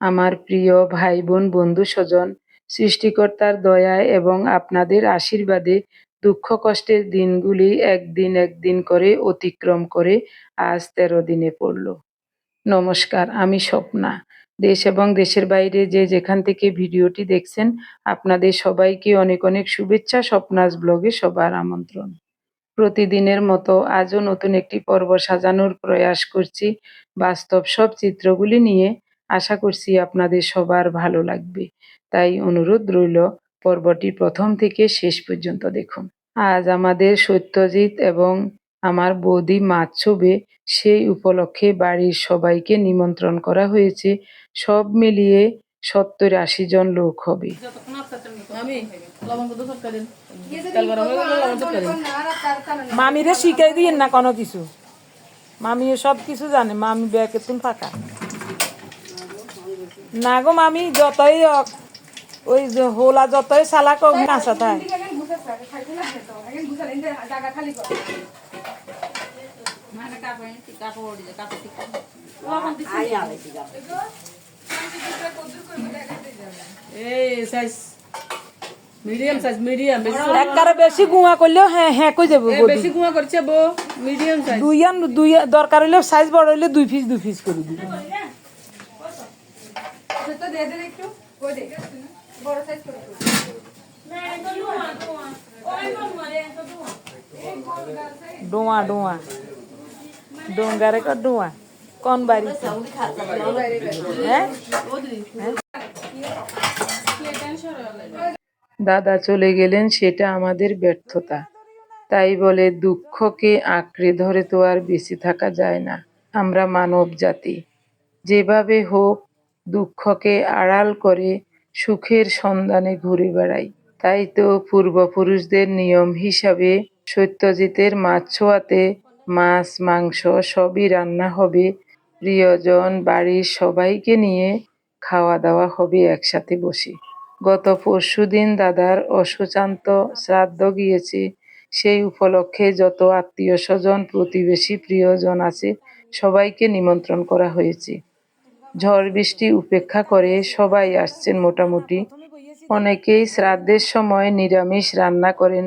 আমার প্রিয় ভাই বোন বন্ধু স্বজন, সৃষ্টিকর্তার দয়ায় এবং আপনাদের আশীর্বাদে দুঃখ কষ্টের দিনগুলি একদিন একদিন করে অতিক্রম করে আজ ১৩ দিনে পড়ল। নমস্কার, আমি স্বপ্না। দেশ এবং দেশের বাইরে যে যেখান থেকে ভিডিওটি দেখছেন, আপনাদের সবাইকে অনেক অনেক শুভেচ্ছা। স্বপ্নাস ব্লগে সবার আমন্ত্রণ। প্রতিদিনের মতো আজও নতুন একটি পর্ব সাজানোর প্রয়াস করছি বাস্তব সব চিত্রগুলি নিয়ে। আশা করছি আপনাদের সবার ভালো লাগবে, তাই অনুরোধ রইল পর্বটি প্রথম থেকে শেষ পর্যন্ত দেখুন। আজ আমাদের সত্যজিৎ এবং আমার বৌদি মাছ ছবে, সেই উপলক্ষে বাড়ির সবাইকে নিমন্ত্রণ করা হয়েছে। সব মিলিয়ে ৭০-৮০ জন লোক হবে। মামিরে শিখাই দিয়ে না কোনো কিছু, মামি সব কিছু জানে। মামি ব্যাগে তুমি ফাঁকা না গো, মামি যতই ওই হোলা যতই চালাক হোক নাচা তাই। মিডিয়াম সাইজ, মিডিয়াম একবারে বেশি গুয়া করলেও হ্যাঁ হ্যাঁ কই যাবো। বেশি গুঁয়া করছে বো, মিডিয়াম সাইজ। দুই দরকার হইলে সাইজ বড় হইলে 2 পিস করে দিবি। ডোয়া ডোয়া ডোঙ্গারে কর ডোয়া কোন বাড়ি? হ্যাঁ দাদা চলে গেলেন, সেটা আমাদের ব্যর্থতা। তাই বলে দুঃখকে আঁকড়ে ধরে তো আর বেঁচে থাকা যায় না। আমরা মানব জাতি, যেভাবে হোক দুঃখকে আড়াল করে সুখের সন্ধানে ঘুরে বেড়াই। তাই তো পূর্বপুরুষদের নিয়ম হিসাবে সত্যজিতের মাছ ছোঁয়াতে মাছ মাংস সবই রান্না হবে। প্রিয়জন বাড়ির সবাইকে নিয়ে খাওয়া দাওয়া হবে একসাথে বসে। গত পরশুদিন দাদার অসুচান্ত শ্রাদ্ধ গিয়েছে। সেই উপলক্ষে যত আত্মীয় স্বজন প্রতিবেশী প্রিয়জন আছে সবাইকে নিমন্ত্রণ করা হয়েছে। ঝড় বৃষ্টি উপেক্ষা করে সবাই আসছেন মোটামুটি। অনেকেই শ্রাদ্ধের সময় নিরামিষ রান্না করেন,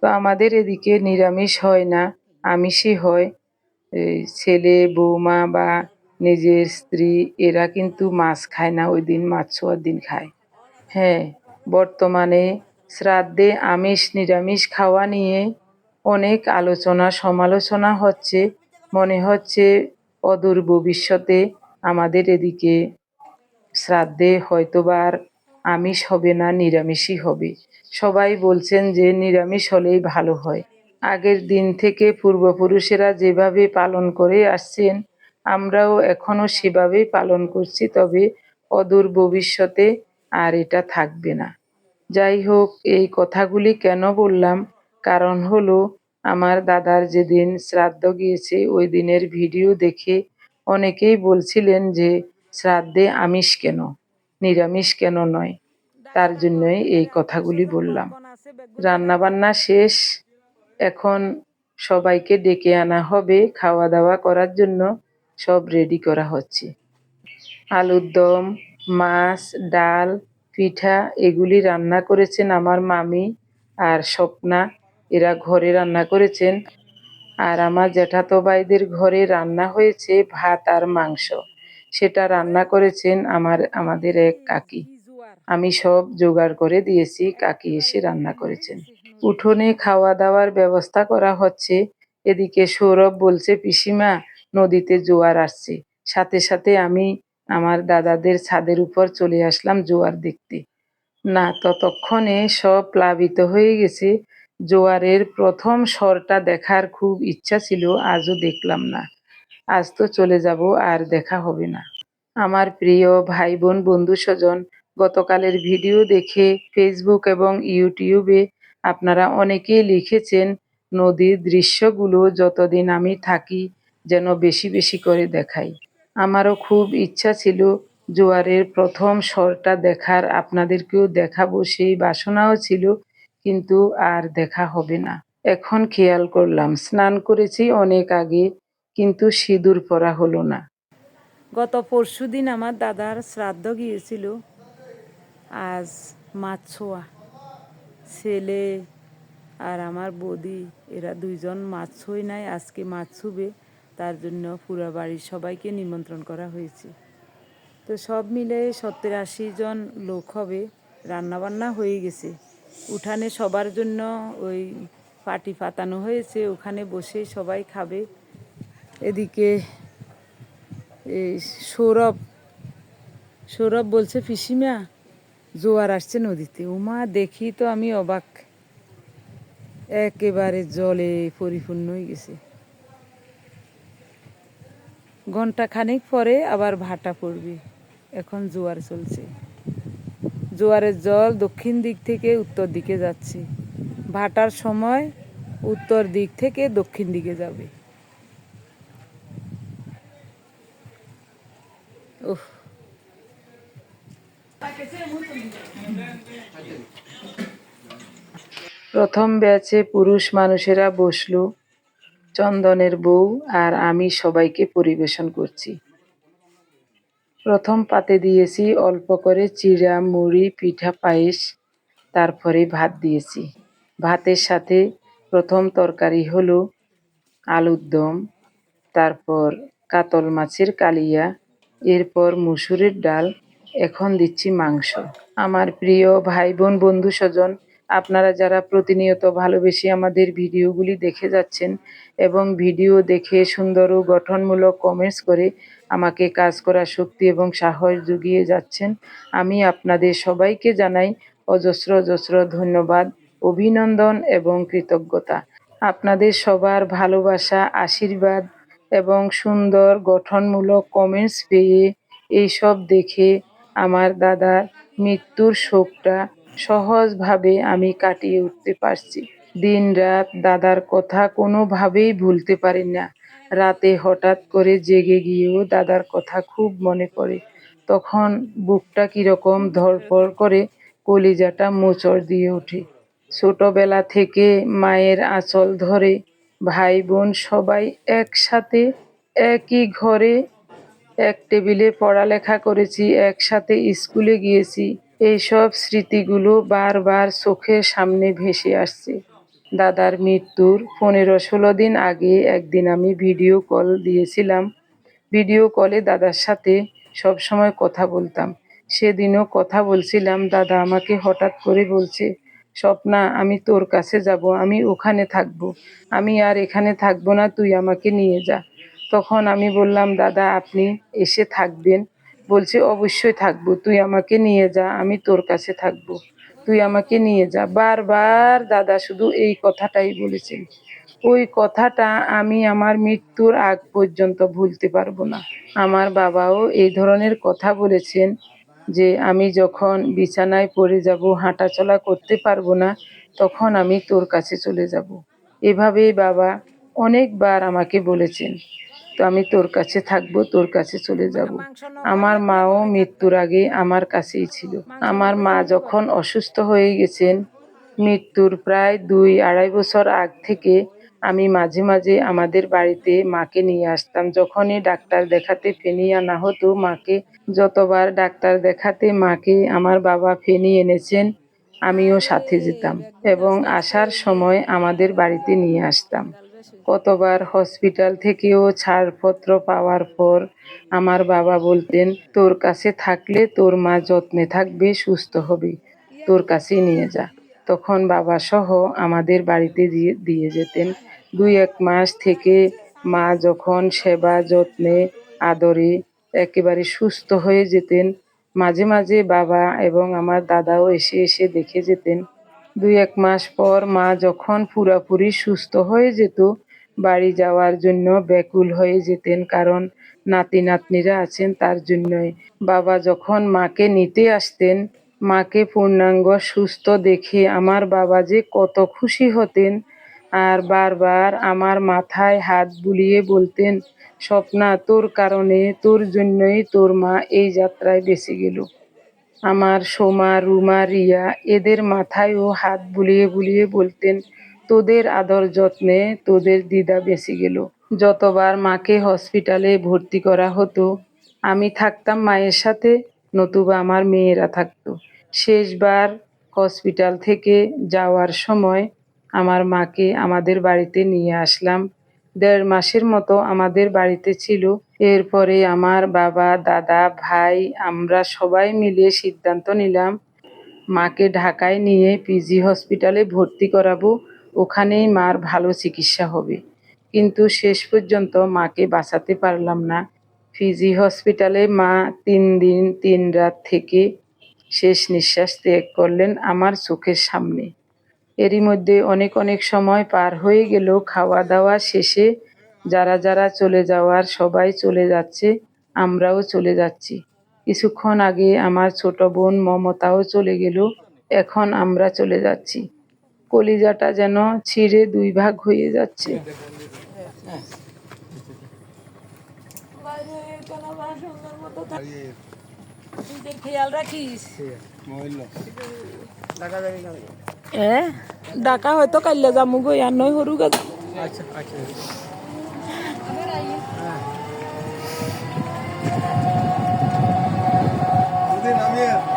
তো আমাদের এদিকে নিরামিষ হয় না, আমিষই হয়। এই ছেলে বৌমা বা নিজের স্ত্রী এরা কিন্তু মাছ খায় না, ওই দিন মাছ ছোঁয়ার দিন খায়। হ্যাঁ, বর্তমানে শ্রাদ্ধে আমিষ নিরামিষ খাওয়া নিয়ে অনেক আলোচনা সমালোচনা হচ্ছে। মনে হচ্ছে অদূর ভবিষ্যতে আমাদের এদিকে শ্রাদ্ধে হয়তোবা আর আমিষ হবে না, নিরামিষই হবে। সবাই বলছেন যে নিরামিষ হলেই ভালো হয়। আগের দিন থেকে পূর্বপুরুষেরা যেভাবে পালন করে আসছেন, আমরাও এখনো সেভাবেই পালন করছি, তবে অদূর ভবিষ্যতে আর এটা থাকবে না। যাই হোক, এই কথাগুলি কেন বললাম, কারণ হলো আমার দাদার যেদিন শ্রাদ্ধ গিয়েছে ওই দিনের ভিডিও দেখে অনেকেই বলছিলেন যে শ্রাদ্ধে আমিষ কেন, নিরামিষ কেন নয়। তার জন্যই এই কথাগুলি বললাম। রান্নাবান্না শেষ, এখন সবাইকে ডেকে আনা হবে খাওয়া দাওয়া করার জন্য। সব রেডি করা হচ্ছে। আলুর দম, মাছ, ডাল, পিঠা এগুলি রান্না করেছেন আমার মামি আর স্বপ্না, এরা ঘরে রান্না করেছেন। আর আমার জ্যাঠাতো ভাইদের ঘরে রান্না হয়েছে ভাত আর মাংস, সেটা রান্না করেছেন আমাদের এক কাকি। আমি সব জোগাড় করে দিয়েছি, কাকি এসে রান্না করেছেন। উঠোনে খাওয়া দাওয়ার ব্যবস্থা করা হচ্ছে। এদিকে সৌরভ বলছে পিসিমা নদীতে জোয়ার আসছে। সাথে সাথে আমি আমার দাদাদের ছাদের উপর চলে আসলাম জোয়ার দেখতে। না, ততক্ষণে সব প্লাবিত হয়ে গেছে। জোয়ারের প্রথম স্বরটা দেখার খুব ইচ্ছা ছিল, আজও দেখলাম না। আজ তো চলে যাব, আর দেখা হবে না। আমার প্রিয় ভাই বোন বন্ধু স্বজন, গতকালের ভিডিও দেখে ফেসবুক এবং ইউটিউবে আপনারা অনেকেই লিখেছেন নদীর দৃশ্যগুলো যতদিন আমি থাকি যেন বেশি বেশি করে দেখাই। আমারও খুব ইচ্ছা ছিল জোয়ারের প্রথম স্বরটা দেখার, আপনাদেরকেও দেখাবো সেই বাসনাও ছিল, কিন্তু আর দেখা হবে না। এখন খেয়াল করলাম স্নান করেছি অনেক আগে, কিন্তু সিঁদুর পরা হলো না। গত পরশুদিন আমার দাদার শ্রাদ্ধ গিয়েছিল, আজ মাছ ছোঁয়া। ছেলে আর আমার বৌদি এরা দুইজন মাছ ছুঁই নাই, আজকে মাছ ছুবে, তার জন্য পুরো বাড়ির সবাইকে নিমন্ত্রণ করা হয়েছে। তো সব মিলে 70-80 জন লোক হবে। রান্নাবান্না হয়ে গেছে, উঠানে সবার জন্য ওই পাটি পাতানো হয়েছে, ওখানে বসে সবাই খাবে। এদিকে এই সৌরভ সৌরভ বলছে পিসিমা জোয়ার আসছে নদীতে। উমা দেখি তো আমি অবাক, একেবারে জলে পরিপূর্ণ হয়ে গেছে। ঘন্টা খানিক পরে আবার ভাটা পড়বে। এখন জোয়ার চলছে, জোয়ারের জল দক্ষিণ দিক থেকে উত্তর দিকে যাচ্ছে, ভাটার সময় উত্তর দিক থেকে দক্ষিণ দিকে যাবে। উফ, প্রথম ব্যাচে পুরুষ মানুষেরা বসলো, চন্দনের বউ আর আমি সবাইকে পরিবেশন করছি। প্রথম পাতে দিয়েছি অল্প করে চিড়া, মুড়ি, পিঠা, পায়েস, তারপরে ভাত দিয়েছি। ভাতের সাথে প্রথম তরকারি হলো আলুর দম, তারপর কাতল মাছের কালিয়া, এরপর মুসুরির ডাল, এখন দিচ্ছি মাংস। আমার প্রিয় ভাই বোন, বন্ধু স্বজন, আপনারা যারা প্রতিনিয়ত ভালোবেসে আমাদের ভিডিওগুলি দেখে যাচ্ছেন এবং ভিডিও দেখে সুন্দর ও গঠনমূলক কমেন্টস করে আমাকে কাজ করার শক্তি এবং সাহস জুগিয়ে যাচ্ছেন, আমি আপনাদের সবাইকে জানাই অজস্র অজস্র ধন্যবাদ, অভিনন্দন এবং কৃতজ্ঞতা। আপনাদের সবার ভালোবাসা, আশীর্বাদ এবং সুন্দর গঠনমূলক কমেন্টস পেয়ে, এইসব দেখে আমার দাদার মৃত্যুর শোকটা সহজভাবে আমি কাটিয়ে উঠতে পারছি। দিনরাত দাদার কথা কোনোভাবেই ভুলতে পারি না। রাতে হঠাৎ করে জেগে গিয়েও দাদার কথা খুব মনে পড়ে। তখন বুকটা কিরকম ধড়ফড় করে, কলিজাটা মোচড় দিয়ে ওঠে। ছোটবেলা থেকে মায়ের আঁচল ধরে ভাই বোন সবাই একসাথে একই ঘরে এক টেবিলে পড়ালেখা করেছি, একসাথে স্কুলে গিয়েছি। এইসব স্মৃতিগুলো বারবার চোখের সামনে ভেসে আসছে। দাদার মৃত্যুর 15-16 দিন আগে একদিন আমি ভিডিও কল দিয়েছিলাম। ভিডিও কলে দাদার সাথে সবসময় কথা বলতাম। সেদিনও কথা বলছিলাম, দাদা আমাকে হঠাৎ করে বলছে, স্বপ্না আমি তোর কাছে যাব, আমি ওখানে থাকবো, আমি আর এখানে থাকবো না, তুই আমাকে নিয়ে যা। তখন আমি বললাম, দাদা আপনি এসে থাকবেন? বলছে অবশ্যই থাকবো, তুই আমাকে নিয়ে যা, আমি তোর কাছে থাকবো, তুই আমাকে নিয়ে যা। বারবার দাদা শুধু এই কথাটাই বলেছেন। ওই কথাটা আমি আমার মৃত্যুর আগ পর্যন্ত ভুলতে পারবো না। আমার বাবাও এই ধরনের কথা বলেছেন যে আমি যখন বিছানায় পড়ে যাব, হাঁটাচলা করতে পারবো না, তখন আমি তোর কাছে চলে যাব। এভাবেই বাবা অনেকবার আমাকে বলেছেন, তো আমি তোর কাছে থাকবো, তোর কাছে চলে যাব। মাংস ন আমার খাইলে মাও মনে মৃত্যুর থাকতো। আগে আমার কাছেই ছিল। মাংস না আমার মা খাইলে মনে যখন থাকতো। অসুস্থ হয়ে গেছেন, মৃত্যুর প্রায় 2-2.5 বছর আগ থেকে আমি মাঝে মাঝে আমাদের বাড়িতে মাকে নিয়ে আসতাম। যখনই ডাক্তার দেখাতে ফেনি আনা হতো মাকে, যতবার ডাক্তার দেখাতে মাকে আমার বাবা ফেনি এনেছেন, আমিও আরে সাথে যেতাম ব্যাগগুলো এবং আস্তে আস্তে আসার সময় আমাদের বাড়িতে নিয়ে আসতাম। কতবার হসপিটাল থেকেও ছাড়পত্র পাওয়ার পর আমার বাবা বলতেন, তোর কাছে থাকলে তোর মা যত্নে থাকবে, সুস্থ হবে, তোর কাছেই নিয়ে যা। তখন বাবা সহ আমাদের বাড়িতে দিয়ে যেতেন। 2-1 মাস থেকে মা যখন সেবা যত্নে আদরে একেবারে সুস্থ হয়ে যেতেন, মাঝে মাঝে বাবা এবং আমার দাদাও এসে এসে দেখে যেতেন। 2-1 মাস পর মা যখন পুরাপুরি সুস্থ হয়ে যেত, বাড়ি যাওয়ার জন্য ব্যাকুল হয়ে যেতেন, কারণ নাতি নাতনিরা আছেন তার জন্যই। বাবা যখন মাকে নিতে আসতেন, মাকে পূর্ণাঙ্গ সুস্থ দেখে আমার বাবা যে কত খুশি হতেন, আর বারবার আমার মাথায় হাত বুলিয়ে বলতেন, স্বপ্না তোর কারণে, তোর জন্যই তোর মা এই যাত্রায় বেঁচে গেল। আমার সোমা, রুমা, রিয়া এদের মাথায়ও হাত বুলিয়ে বুলিয়ে বলতেন, তোদের আদর যত্নে তোদের দিদা বেঁচে গেল। যতবার মাকে হসপিটালে ভর্তি করা হতো, আমি থাকতাম মায়ের সাথে, নতুবা আমার মেয়েরা থাকতো। শেষবার হসপিটাল থেকে যাওয়ার সময় আমার মাকে আমাদের বাড়িতে নিয়ে আসলাম। ১.৫ মাসের মতো আমাদের বাড়িতে ছিল। এরপরে আমার বাবা, দাদা, ভাই আমরা সবাই মিলে সিদ্ধান্ত নিলাম মাকে ঢাকায় নিয়ে পিজি হসপিটালে ভর্তি করাবো। ওখানেই মার ভালো চিকিৎসা হবে। কিন্তু শেষ পর্যন্ত মাকে বাঁচাতে পারলাম না। পিজি হসপিটালে মা ৩ দিন ৩ রাত থেকে শেষ নিঃশ্বাস ত্যাগ করলেন আমার চোখের সামনে। এরই মধ্যে অনেক অনেক সময় পার হয়ে গেল। খাওয়া-দাওয়া শেষে যারা চলে যাওয়ার সবাই চলে যাচ্ছে, আমরাও চলে যাচ্ছি। কিছুক্ষণ আগে আমার ছোট বোন মমতাও চলে গেল। এখন আমরা চলে যাচ্ছি। কলিজাটা যেন ছিঁড়ে ২ ভাগ হয়ে যাচ্ছে। নিজের খেয়াল রাখিস। ডাকা হয়তো কাইলে যামু গো, আর নয় হরু গা যামু।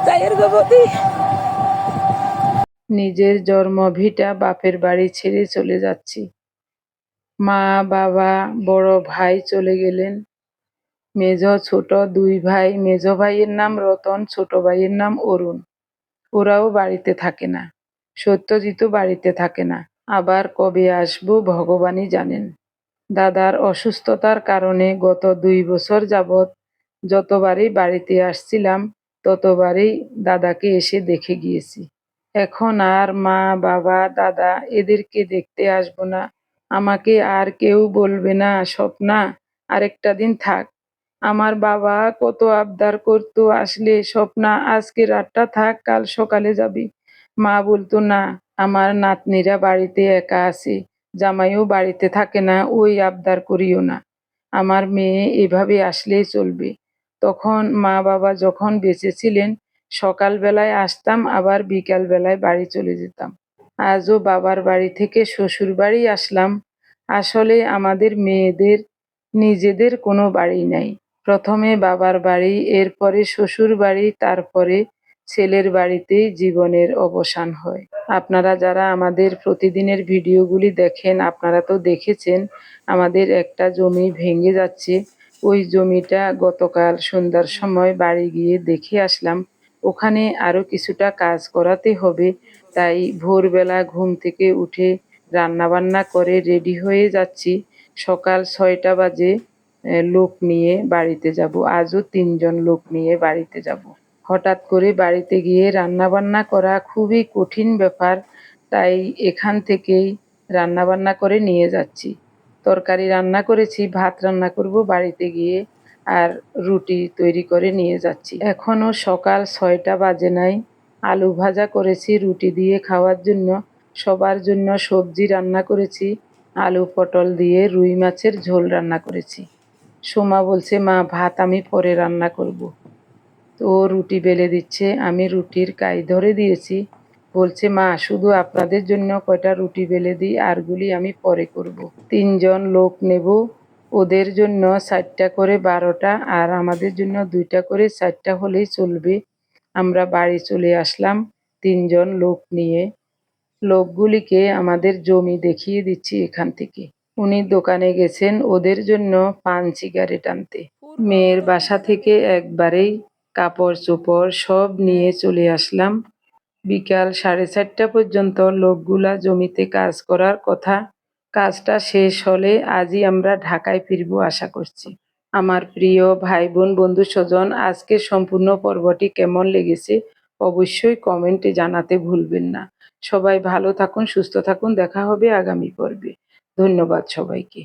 যাইয়ের গো বৌদি। নিজের জন্মভিটা বাপের বাড়ি ছেড়ে চলে যাচ্ছি। মা, বাবা, বড় ভাই চলে গেলেন। মেজ ছোট ২ ভাই, মেজ ভাইয়ের নাম রতন, ছোট ভাইয়ের নাম অরুণ। ওরাও বাড়িতে থাকে না। সত্যজিৎও বাড়িতে থাকে না। আবার কবে আসবো ভগবানই জানেন। দাদার অসুস্থতার কারণে গত ২ বছর যাবৎ যতবারই বাড়িতে আসছিলাম ততবারই দাদাকে এসে দেখে গিয়েছি। এখন আর মা, বাবা, দাদা এদেরকে দেখতে আসবো না। আমাকে আর কেউ বলবে না, স্বপ্না আরেকটা দিন থাক। আমার বাবা কত আবদার করতো, আসলে স্বপ্না আজকে রাতটা থাক, কাল সকালে যাবি। মা বলতো না, আমার নাতনিরা বাড়িতে একা আছে, জামাইও বাড়িতে থাকে না, ওই আবদার করিও না। আমার মেয়ে এভাবে আসলেই চলবে। তখন মা বাবা যখন বেঁচে ছিলেন সকালবেলায় আসতাম, আবার বিকালবেলায় বাড়ি চলে যেতাম। আজও বাবার বাড়ি থেকে শ্বশুর বাড়ি আসলাম। আসলে আমাদের মেয়েদের নিজেদের কোনো বাড়ি নাই। প্রথমে বাবার বাড়ি, এরপরে শ্বশুর বাড়ি, তারপরে ছেলের বাড়িতেই জীবনের অবসান হয়। আপনারা যারা আমাদের প্রতিদিনের ভিডিওগুলি দেখেন আপনারা তো দেখেছেন আমাদের একটা জমি ভেঙে যাচ্ছে। ওই জমিটা গতকাল সন্ধ্যার সময় বাড়ি গিয়ে দেখে আসলাম। ওখানে আরো কিছুটা কাজ করাতে হবে। তাই ভোরবেলা ঘুম থেকে উঠে রান্নাবান্না করে রেডি হয়ে যাচ্ছি। সকাল ৬টা বাজে লোক নিয়ে বাড়িতে যাব। আজও ৩ জন লোক নিয়ে বাড়িতে যাব। হঠাৎ করে বাড়িতে গিয়ে রান্নাবান্না করা খুবই কঠিন ব্যাপার। তাই এখান থেকেই রান্নাবান্না করে নিয়ে যাচ্ছি। তরকারি রান্না করেছি, ভাত রান্না করব বাড়িতে গিয়ে, আর রুটি তৈরি করে নিয়ে যাচ্ছি। এখনো সকাল ৬টা বাজে নাই। আলু ভাজা করেছি রুটি দিয়ে খাওয়ার জন্য। সবার জন্য সবজি রান্না করেছি। আলু পটল দিয়ে রুই মাছের ঝোল রান্না করেছি। সোমা বলছে, মা ভাত আমি পরে রান্না করব। তো ও রুটি বেলে দিচ্ছে, আমি রুটির কাই ধরে দিয়েছি। বলছে, মা শুধু আপনাদের জন্য কয়টা রুটি বেলে দিই, আরগুলি আমি পরে করব। ৩ জন লোক নেব, ওদের জন্য ৪টা করে ১২টা, আর আমাদের জন্য ২টা করে ৪টা হলেই চলবে। আমরা বাড়ি চলে আসলাম ৩ জন লোক নিয়ে। লোকগুলিকে আমাদের জমি দেখিয়ে দিচ্ছি এখান থেকে। উনি দোকানে গেছেন ওদের জন্য পান সিগারেট আনতে। মেয়ের বাসা থেকে একবারেই কাপড় চোপড় সব নিয়ে চলে আসলাম। বিকাল ৪:৩০ পর্যন্ত লোকগুলা জমিতে কাজ করার কথা। কাজটা শেষ হলে আজই আমরা ঢাকায় ফিরবো আশা করছি। আমার প্রিয় ভাই বোন বন্ধু স্বজন, আজকের সম্পূর্ণ পর্বটি কেমন লেগেছে অবশ্যই কমেন্টে জানাতে ভুলবেন না। সবাই ভালো থাকুন, সুস্থ থাকুন, দেখা হবে আগামী পর্বে। ধন্যবাদ সবাইকে।